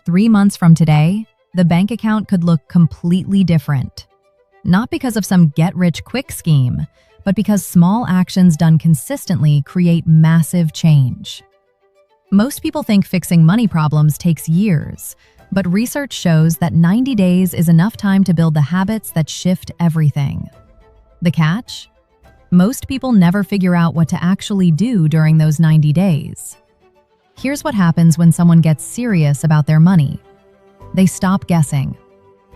3 months from today, the bank account could look completely different. Not because of some get-rich-quick scheme, but because small actions done consistently create massive change. Most people think fixing money problems takes years, but research shows that 90 days is enough time to build the habits that shift everything. The catch? Most people never figure out what to actually do during those 90 days. Here's what happens when someone gets serious about their money. They stop guessing.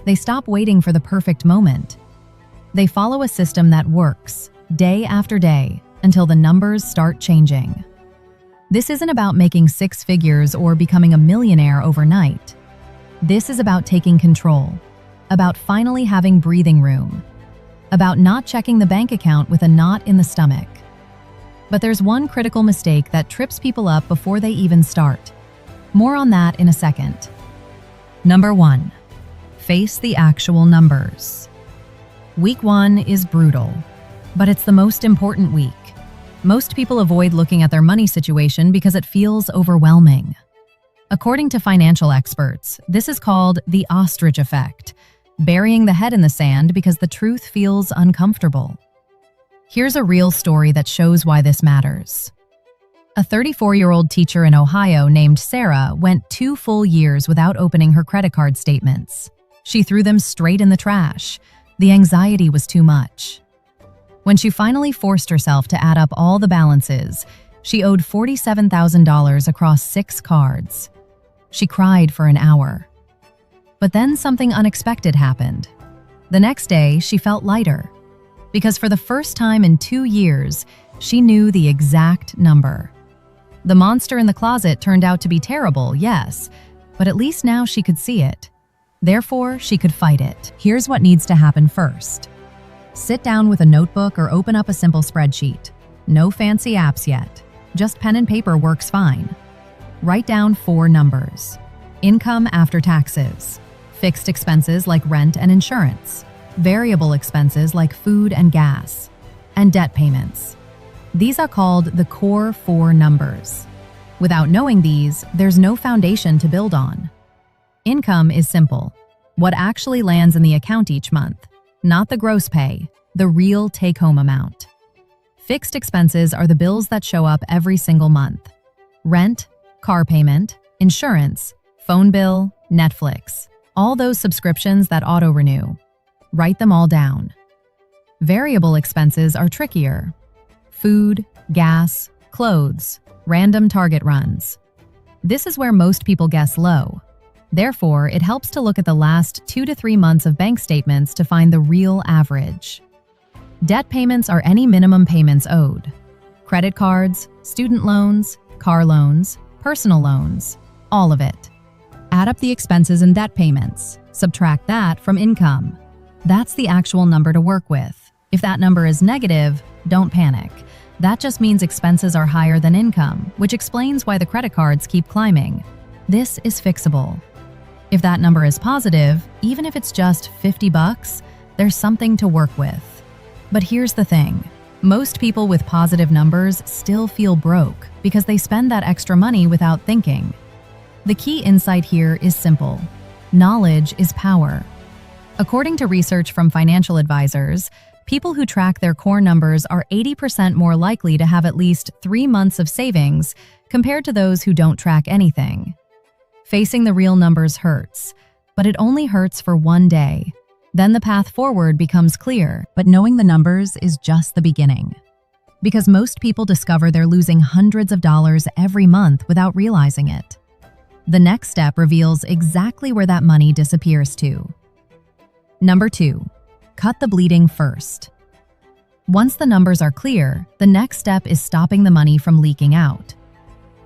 They stop waiting for the perfect moment. They follow a system that works, day after day, until the numbers start changing. This isn't about making 6 figures or becoming a millionaire overnight. This is about taking control, about finally having breathing room, about not checking the bank account with a knot in the stomach. But there's one critical mistake that trips people up before they even start. More on that in a second. Number 1. Face the actual numbers. Week 1 is brutal, but it's the most important week. Most people avoid looking at their money situation because it feels overwhelming. According to financial experts, this is called the ostrich effect, burying the head in the sand because the truth feels uncomfortable. Here's a real story that shows why this matters. A 34-year-old teacher in Ohio named Sarah went 2 full years without opening her credit card statements. She threw them straight in the trash. The anxiety was too much. When she finally forced herself to add up all the balances, she owed $47,000 across 6 cards. She cried for an hour. But then something unexpected happened. The next day, she felt lighter. Because for the first time in 2 years, she knew the exact number. The monster in the closet turned out to be terrible, yes, but at least now she could see it. Therefore, she could fight it. Here's what needs to happen first. Sit down with a notebook or open up a simple spreadsheet. No fancy apps yet. Just pen and paper works fine. Write down 4 numbers. Income after taxes. Fixed expenses like rent and insurance. Variable expenses like food and gas. And debt payments. These are called the core 4 numbers. Without knowing these, there's no foundation to build on. Income is simple. What actually lands in the account each month. Not the gross pay, the real take-home amount. Fixed expenses are the bills that show up every single month. Rent, car payment, insurance, phone bill, Netflix, all those subscriptions that auto-renew. Write them all down. Variable expenses are trickier. Food, gas, clothes, random Target runs. This is where most people guess low. Therefore, it helps to look at the last 2 to 3 months of bank statements to find the real average. Debt payments are any minimum payments owed. Credit cards, student loans, car loans, personal loans, all of it. Add up the expenses and debt payments. Subtract that from income. That's the actual number to work with. If that number is negative, don't panic. That just means expenses are higher than income, which explains why the credit cards keep climbing. This is fixable. If that number is positive, even if it's just $50, there's something to work with. But here's the thing. Most people with positive numbers still feel broke because they spend that extra money without thinking. The key insight here is simple. Knowledge is power. According to research from financial advisors, people who track their core numbers are 80% more likely to have at least 3 months of savings compared to those who don't track anything. Facing the real numbers hurts, but it only hurts for one day. Then the path forward becomes clear, but knowing the numbers is just the beginning. Because most people discover they're losing hundreds of dollars every month without realizing it. The next step reveals exactly where that money disappears to. Number 2, cut the bleeding first. Once the numbers are clear, the next step is stopping the money from leaking out.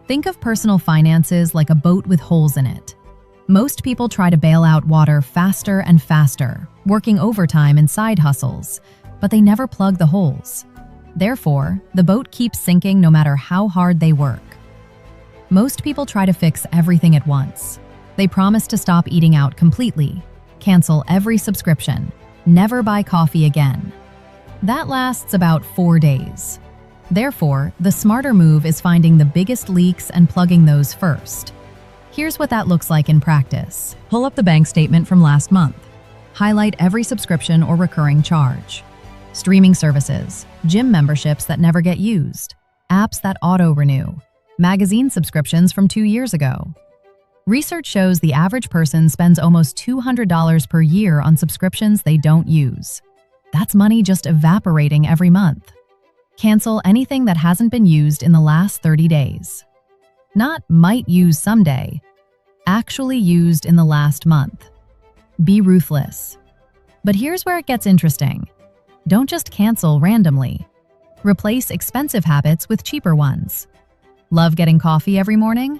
Think of personal finances like a boat with holes in it. Most people try to bail out water faster and faster, working overtime and side hustles, but they never plug the holes. Therefore, the boat keeps sinking no matter how hard they work. Most people try to fix everything at once. They promise to stop eating out completely, cancel every subscription, never buy coffee again. That lasts about 4 days. Therefore, the smarter move is finding the biggest leaks and plugging those first. Here's what that looks like in practice. Pull up the bank statement from last month. Highlight every subscription or recurring charge. Streaming services, gym memberships that never get used, apps that auto-renew, magazine subscriptions from 2 years ago. Research shows the average person spends almost $200 per year on subscriptions they don't use. That's money just evaporating every month. Cancel anything that hasn't been used in the last 30 days. Not might use someday, actually used in the last month. Be ruthless. But here's where it gets interesting. Don't just cancel randomly. Replace expensive habits with cheaper ones. Love getting coffee every morning?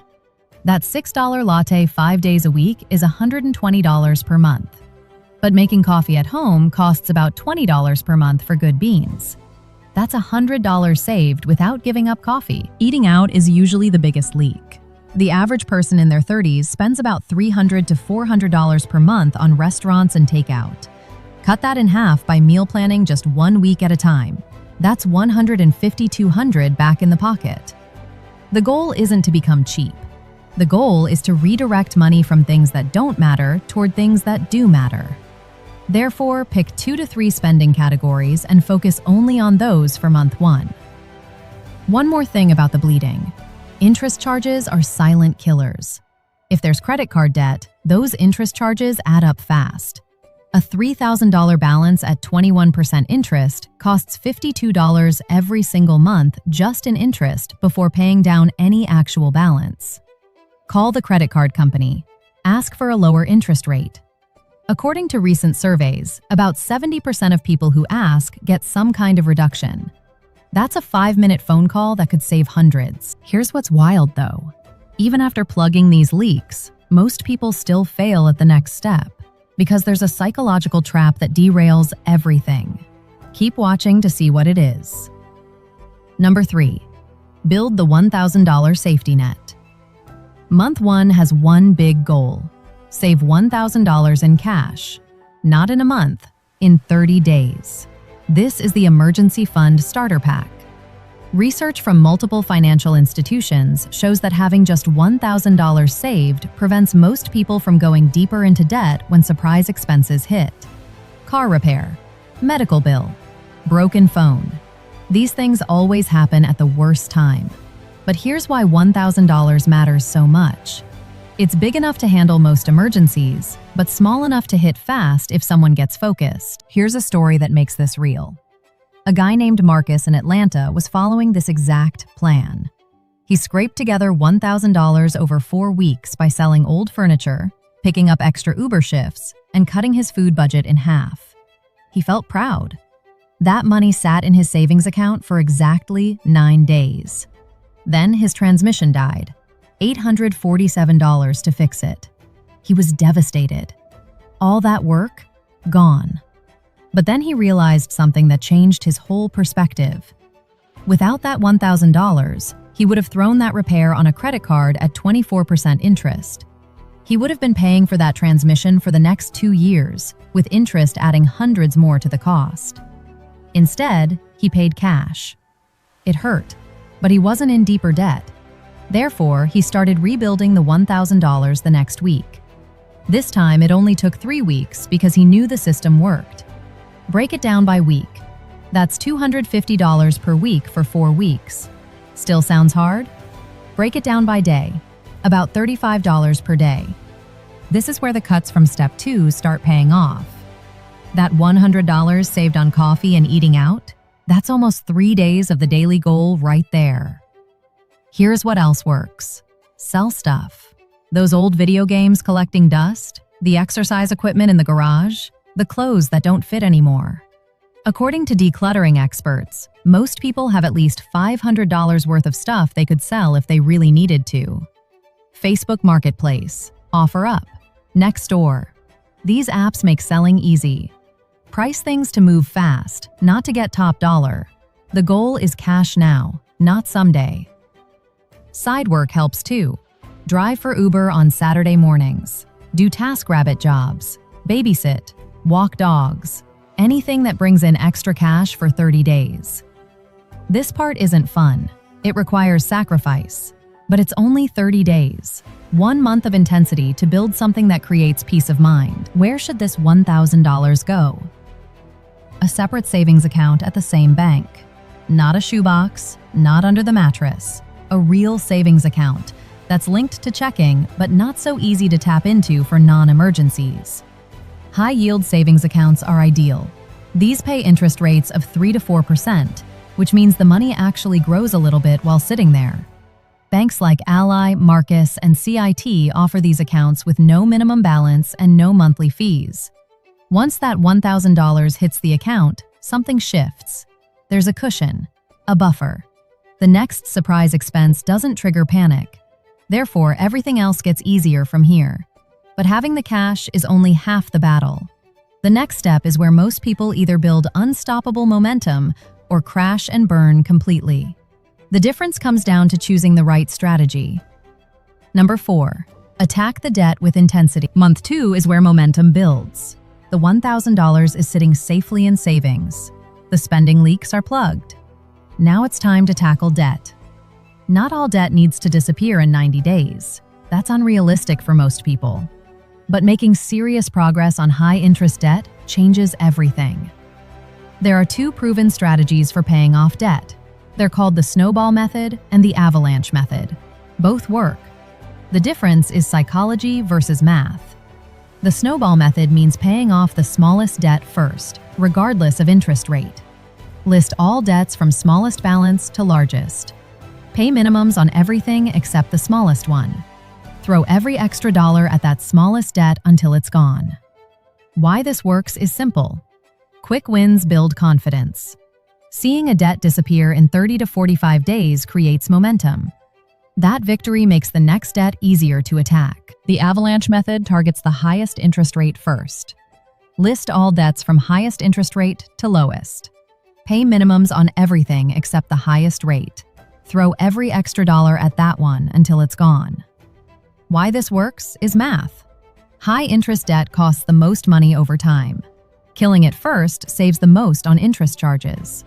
That $6 latte 5 days a week is $120 per month. But making coffee at home costs about $20 per month for good beans. That's $100 saved without giving up coffee. Eating out is usually the biggest leak. The average person in their 30s spends about $300 to $400 per month on restaurants and takeout. Cut that in half by meal planning just 1 week at a time. That's $150–200 back in the pocket. The goal isn't to become cheap. The goal is to redirect money from things that don't matter toward things that do matter. Therefore, pick 2 to 3 spending categories and focus only on those for month 1. One more thing about the bleeding. Interest charges are silent killers. If there's credit card debt, those interest charges add up fast. A $3,000 balance at 21% interest costs $52 every single month just in interest before paying down any actual balance. Call the credit card company. Ask for a lower interest rate. According to recent surveys, about 70% of people who ask get some kind of reduction. That's a 5-minute phone call that could save hundreds. Here's what's wild though. Even after plugging these leaks, most people still fail at the next step because there's a psychological trap that derails everything. Keep watching to see what it is. Number 3. Build the $1,000 safety net. Month 1 has one big goal. Save $1,000 in cash. Not in a month, in 30 days. This is the Emergency Fund Starter Pack. Research from multiple financial institutions shows that having just $1,000 saved prevents most people from going deeper into debt when surprise expenses hit. Car repair, medical bill, broken phone. These things always happen at the worst time. But here's why $1,000 matters so much. It's big enough to handle most emergencies, but small enough to hit fast if someone gets focused. Here's a story that makes this real. A guy named Marcus in Atlanta was following this exact plan. He scraped together $1,000 over 4 weeks by selling old furniture, picking up extra Uber shifts, and cutting his food budget in half. He felt proud. That money sat in his savings account for exactly 9 days. Then his transmission died. $847 to fix it. He was devastated. All that work, gone. But then he realized something that changed his whole perspective. Without that $1,000, he would have thrown that repair on a credit card at 24% interest. He would have been paying for that transmission for the next 2 years, with interest adding hundreds more to the cost. Instead, he paid cash. It hurt, but he wasn't in deeper debt. Therefore, he started rebuilding the $1,000 the next week. This time, it only took 3 weeks because he knew the system worked. Break it down by week. That's $250 per week for 4 weeks. Still sounds hard? Break it down by day. About $35 per day. This is where the cuts from step 2 start paying off. That $100 saved on coffee and eating out, that's almost 3 days of the daily goal right there. Here's what else works. Sell stuff. Those old video games collecting dust, the exercise equipment in the garage, the clothes that don't fit anymore. According to decluttering experts, most people have at least $500 worth of stuff they could sell if they really needed to. Facebook Marketplace, OfferUp, Nextdoor. These apps make selling easy. Price things to move fast, not to get top dollar. The goal is cash now, not someday. Side work helps too. Drive for Uber on Saturday mornings. Do TaskRabbit jobs. Babysit. Walk dogs. Anything that brings in extra cash for 30 days. This part isn't fun. It requires sacrifice. But it's only 30 days. 1 month of intensity to build something that creates peace of mind. Where should this $1,000 go? A separate savings account at the same bank. Not a shoebox, not under the mattress. A real savings account that's linked to checking but not so easy to tap into for non-emergencies. High-yield savings accounts are ideal. These pay interest rates of 3 to 4%, which means the money actually grows a little bit while sitting there. Banks like Ally, Marcus, and CIT offer these accounts with no minimum balance and no monthly fees. Once that $1,000 hits the account, something shifts. There's a cushion, a buffer. The next surprise expense doesn't trigger panic. Therefore, everything else gets easier from here. But having the cash is only half the battle. The next step is where most people either build unstoppable momentum or crash and burn completely. The difference comes down to choosing the right strategy. Number 4. Attack the debt with intensity. Month 2 is where momentum builds. The $1,000 is sitting safely in savings. The spending leaks are plugged. Now it's time to tackle debt. Not all debt needs to disappear in 90 days. That's unrealistic for most people. But making serious progress on high-interest debt changes everything. There are 2 proven strategies for paying off debt. They're called the Snowball method and the Avalanche method. Both work. The difference is psychology versus math. The Snowball method means paying off the smallest debt first, regardless of interest rate. List all debts from smallest balance to largest. Pay minimums on everything except the smallest one. Throw every extra dollar at that smallest debt until it's gone. Why this works is simple. Quick wins build confidence. Seeing a debt disappear in 30 to 45 days creates momentum. That victory makes the next debt easier to attack. The Avalanche method targets the highest interest rate first. List all debts from highest interest rate to lowest. Pay minimums on everything except the highest rate. Throw every extra dollar at that one until it's gone. Why this works is math. High-interest debt costs the most money over time. Killing it first saves the most on interest charges.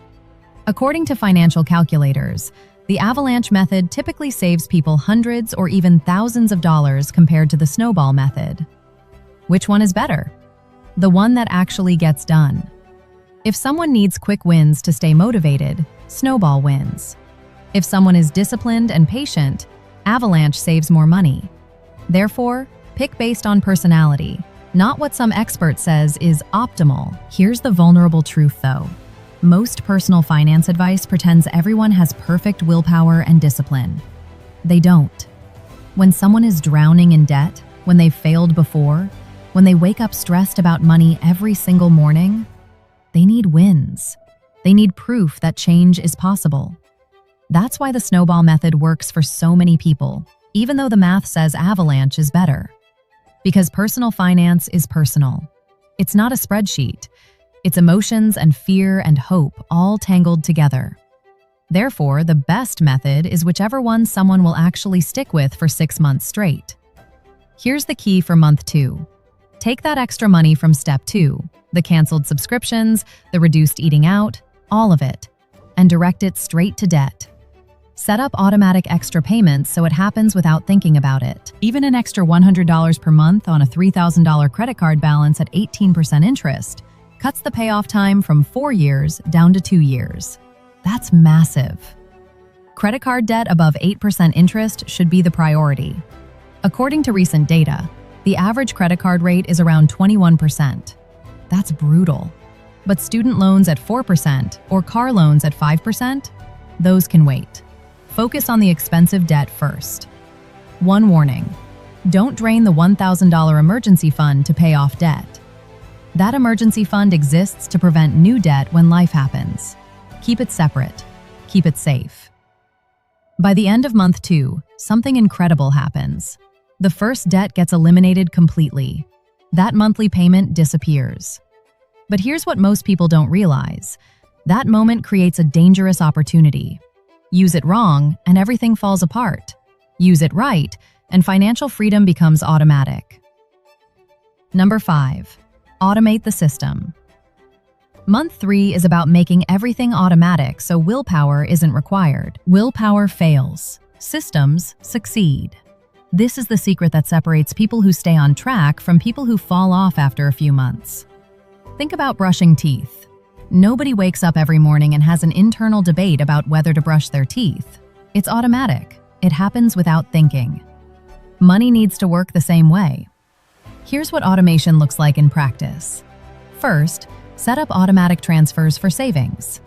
According to financial calculators, the Avalanche method typically saves people hundreds or even thousands of dollars compared to the Snowball method. Which one is better? The one that actually gets done. If someone needs quick wins to stay motivated, Snowball wins. If someone is disciplined and patient, Avalanche saves more money. Therefore, pick based on personality, not what some expert says is optimal. Here's the vulnerable truth, though. Most personal finance advice pretends everyone has perfect willpower and discipline. They don't. When someone is drowning in debt, when they've failed before, when they wake up stressed about money every single morning, they need wins. They need proof that change is possible. That's why the Snowball method works for so many people, even though the math says Avalanche is better. Because personal finance is personal. It's not a spreadsheet. It's emotions and fear and hope all tangled together. Therefore, the best method is whichever one someone will actually stick with for 6 months straight. Here's the key for month 2. Take that extra money from step 2, the canceled subscriptions, the reduced eating out, all of it, and direct it straight to debt. Set up automatic extra payments so it happens without thinking about it. Even an extra $100 per month on a $3,000 credit card balance at 18% interest cuts the payoff time from 4 years down to 2 years. That's massive. Credit card debt above 8% interest should be the priority. According to recent data, the average credit card rate is around 21%. That's brutal. But student loans at 4% or car loans at 5%, those can wait. Focus on the expensive debt first. One warning: don't drain the $1,000 emergency fund to pay off debt. That emergency fund exists to prevent new debt when life happens. Keep it separate. Keep it safe. By the end of month 2, something incredible happens. The first debt gets eliminated completely. That monthly payment disappears. But here's what most people don't realize. That moment creates a dangerous opportunity. Use it wrong, and everything falls apart. Use it right, and financial freedom becomes automatic. Number 5. Automate the system. Month 3 is about making everything automatic so willpower isn't required. Willpower fails. Systems succeed. This is the secret that separates people who stay on track from people who fall off after a few months. Think about brushing teeth. Nobody wakes up every morning and has an internal debate about whether to brush their teeth. It's automatic. It happens without thinking. Money needs to work the same way. Here's what automation looks like in practice. First, set up automatic transfers for savings.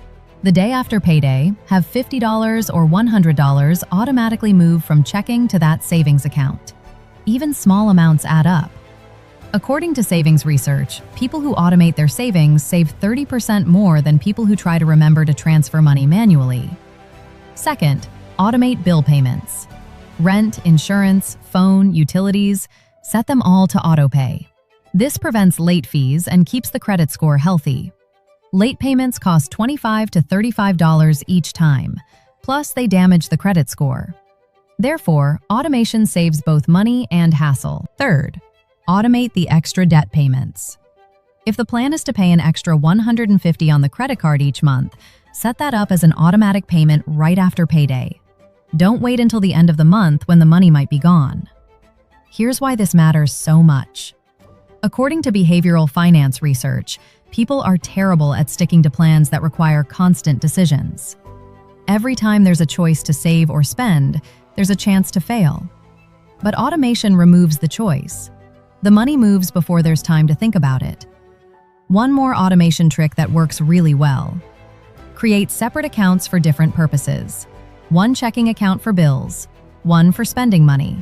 The day after payday, have $50 or $100 automatically move from checking to that savings account. Even small amounts add up. According to savings research, people who automate their savings save 30% more than people who try to remember to transfer money manually. Second, automate bill payments. Rent, insurance, phone, utilities, set them all to autopay. This prevents late fees and keeps the credit score healthy. Late payments cost $25 to $35 each time, plus they damage the credit score. Therefore, automation saves both money and hassle. Third, automate the extra debt payments. If the plan is to pay an extra $150 on the credit card each month, set that up as an automatic payment right after payday. Don't wait until the end of the month when the money might be gone. Here's why this matters so much. According to behavioral finance research, people are terrible at sticking to plans that require constant decisions. Every time there's a choice to save or spend, there's a chance to fail. But automation removes the choice. The money moves before there's time to think about it. One more automation trick that works really well. Create separate accounts for different purposes. One checking account for bills, one for spending money,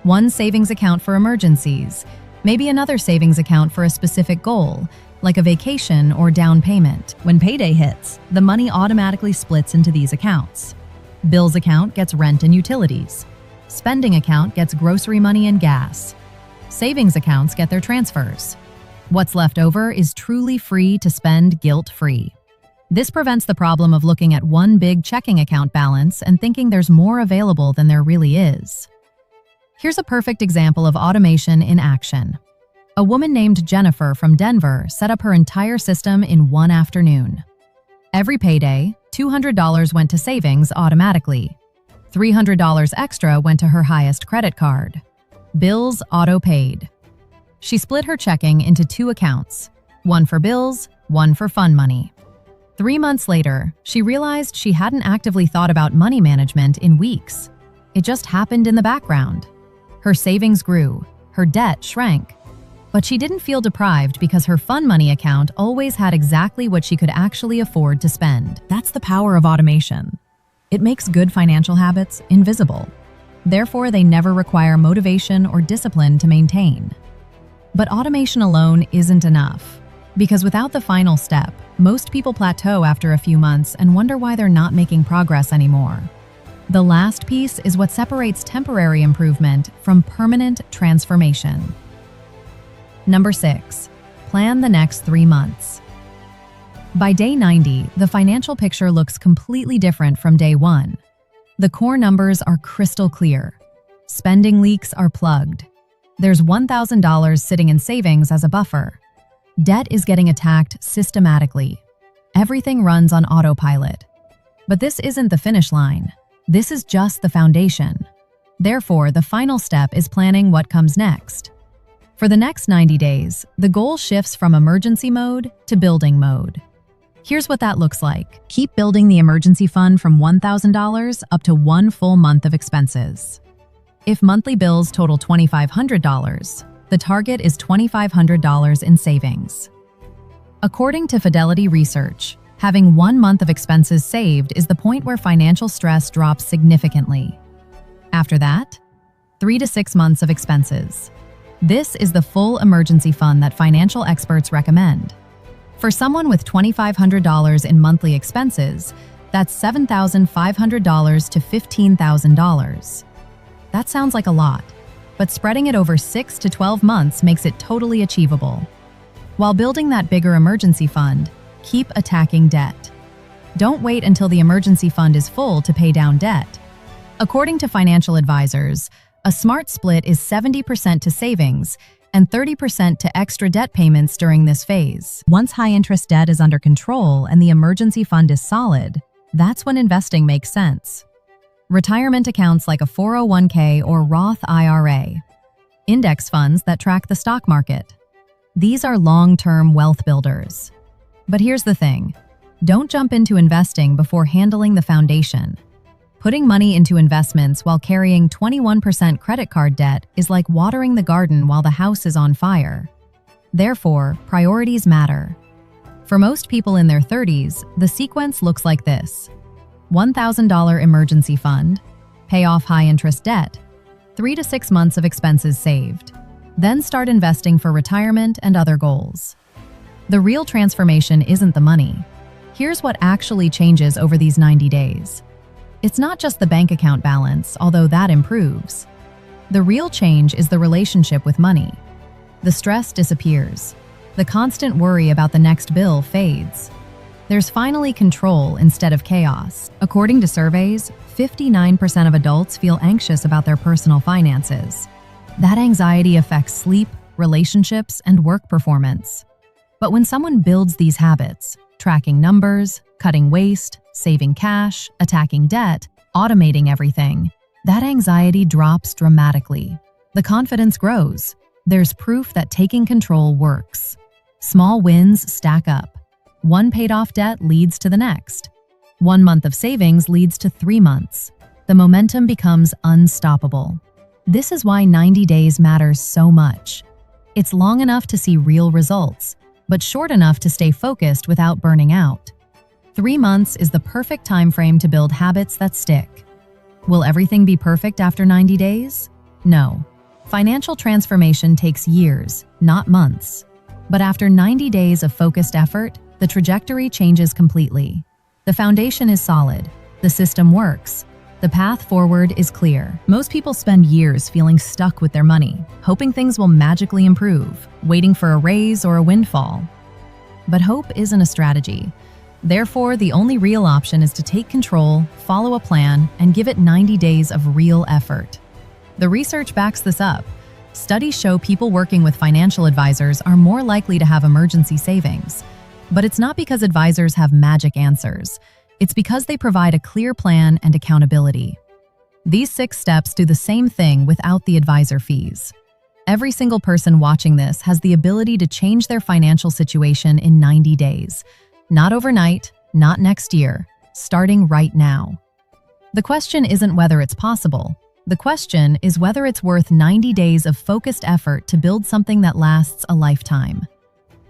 one savings account for emergencies, maybe another savings account for a specific goal, like a vacation or down payment. When payday hits, the money automatically splits into these accounts. Bills account gets rent and utilities. Spending account gets grocery money and gas. Savings accounts get their transfers. What's left over is truly free to spend guilt-free. This prevents the problem of looking at one big checking account balance and thinking there's more available than there really is. Here's a perfect example of automation in action. A woman named Jennifer from Denver set up her entire system in one afternoon. Every payday, $200 went to savings automatically. $300 extra went to her highest credit card. Bills auto-paid. She split her checking into two accounts, one for bills, one for fun money. 3 months later, she realized she hadn't actively thought about money management in weeks. It just happened in the background. Her savings grew, her debt shrank. But she didn't feel deprived because her fun money account always had exactly what she could actually afford to spend. That's the power of automation. It makes good financial habits invisible. Therefore, they never require motivation or discipline to maintain. But automation alone isn't enough. Because without the final step, most people plateau after a few months and wonder why they're not making progress anymore. The last piece is what separates temporary improvement from permanent transformation. Number 6, plan the next 3 months. By day 90, the financial picture looks completely different from day 1. The core numbers are crystal clear. Spending leaks are plugged. There's $1,000 sitting in savings as a buffer. Debt is getting attacked systematically. Everything runs on autopilot. But this isn't the finish line. This is just the foundation. Therefore, the final step is planning what comes next. For the next 90 days, the goal shifts from emergency mode to building mode. Here's what that looks like. Keep building the emergency fund from $1,000 up to 1 full month of expenses. If monthly bills total $2,500, the target is $2,500 in savings. According to Fidelity Research, having 1 month of expenses saved is the point where financial stress drops significantly. After that, 3 to 6 months of expenses. This is the full emergency fund that financial experts recommend. For someone with $2,500 in monthly expenses, that's $7,500 to $15,000. That sounds like a lot, but spreading it over 6 to 12 months makes it totally achievable. While building that bigger emergency fund, keep attacking debt. Don't wait until the emergency fund is full to pay down debt. According to financial advisors, a smart split is 70% to savings and 30% to extra debt payments during this phase. Once high-interest debt is under control and the emergency fund is solid, that's when investing makes sense. Retirement accounts like a 401k or Roth IRA. Index funds that track the stock market. These are long-term wealth builders. But here's the thing. Don't jump into investing before handling the foundation. Putting money into investments while carrying 21% credit card debt is like watering the garden while the house is on fire. Therefore, priorities matter. For most people in their 30s, the sequence looks like this. $1,000 emergency fund, pay off high-interest debt, 3 to 6 months of expenses saved. Then start investing for retirement and other goals. The real transformation isn't the money. Here's what actually changes over these 90 days. It's not just the bank account balance, although that improves. The real change is the relationship with money. The stress disappears. The constant worry about the next bill fades. There's finally control instead of chaos. According to surveys, 59% of adults feel anxious about their personal finances. That anxiety affects sleep, relationships, and work performance. But when someone builds these habits, tracking numbers, cutting waste, saving cash, attacking debt, automating everything, that anxiety drops dramatically. The confidence grows. There's proof that taking control works. Small wins stack up. One paid-off debt leads to the next. 1 month of savings leads to 3 months. The momentum becomes unstoppable. This is why 90 days matters so much. It's long enough to see real results, but short enough to stay focused without burning out. 3 months is the perfect time frame to build habits that stick. Will everything be perfect after 90 days? No. Financial transformation takes years, not months. But after 90 days of focused effort, the trajectory changes completely. The foundation is solid. The system works. The path forward is clear. Most people spend years feeling stuck with their money, hoping things will magically improve, waiting for a raise or a windfall. But hope isn't a strategy. Therefore, the only real option is to take control, follow a plan, and give it 90 days of real effort. The research backs this up. Studies show people working with financial advisors are more likely to have emergency savings. But it's not because advisors have magic answers. It's because they provide a clear plan and accountability. These 6 steps do the same thing without the advisor fees. Every single person watching this has the ability to change their financial situation in 90 days. Not overnight, not next year, starting right now. The question isn't whether it's possible. The question is whether it's worth 90 days of focused effort to build something that lasts a lifetime.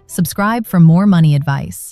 Subscribe for more money advice.